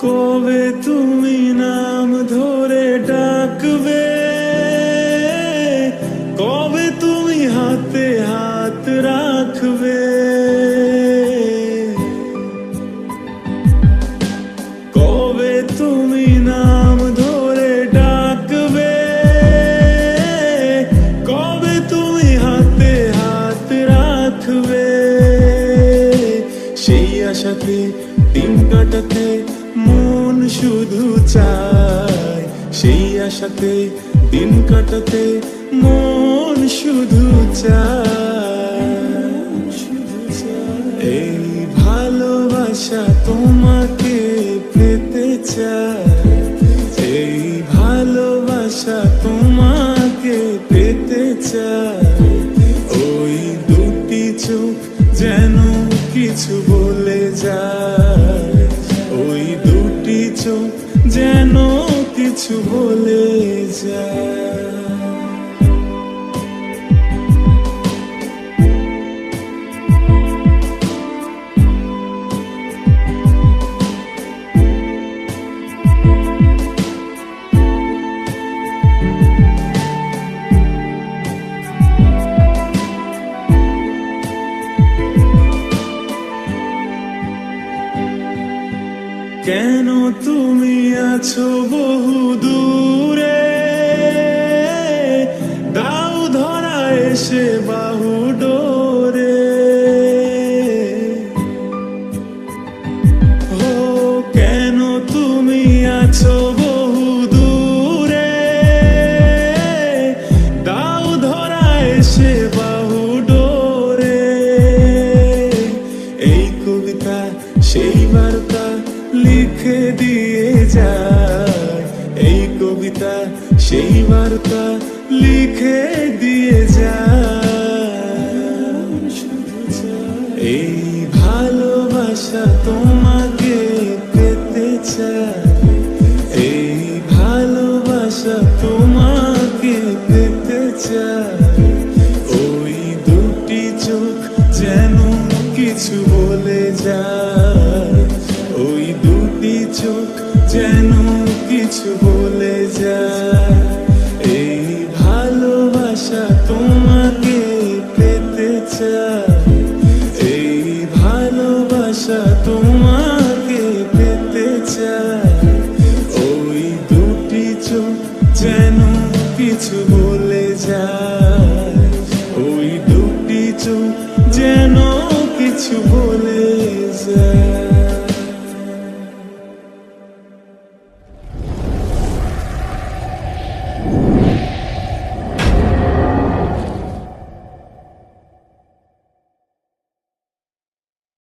কবে তুমি নাম ধরে ডাকবে, কবে তুমি হাতে হাত রাখবে, কবে তুমি নাম ধরে ডাকবে, কবে তুমি হাতে হাত রাখবে। সেই আশাতে দিন কাটাতে মন শুধু চায়, সেই আশাতে দিন কাটাতে মন শুধু চায়। এই ভালোবাসা তোমাকে পেতে চায়, এই ভালোবাসা তোমাকে পেতে চায়। ওই দুটি চোখ যেন কিছু বলে যায়, ওই দুটি চোখ যেন কিছু বলে যায়। কেন তুমি আছো বহু দূরে, দাও ধরা এসে বাহু ডোরে। ও কেন তুমি আছো বহু দূরে, দাও ধরা এসে বাহু ডোরে। এই কবিতা সেই বার্তা লিখে দিয়ে যায়, এই কবিতা সেই বার্তা লিখে দিয়ে যায়। এই ভালোবাসা তোমাকে পেতে চায়, এই ভালোবাসা তোমাকে পেতে চায়। ওই দুটি চোখ যেন কিছু বলে যায়, ওই দুটি চোখ যেন কিছু বলে যায়। এই ভালোবাসা তোমাকে পেতে চায়, এই ভালোবাসা তোমাকে পেতে চায়। ওই দুটি চোখ যেন কিছু বলে যায়, ওই দুটি চোখ যেন কিছু বলে যায়।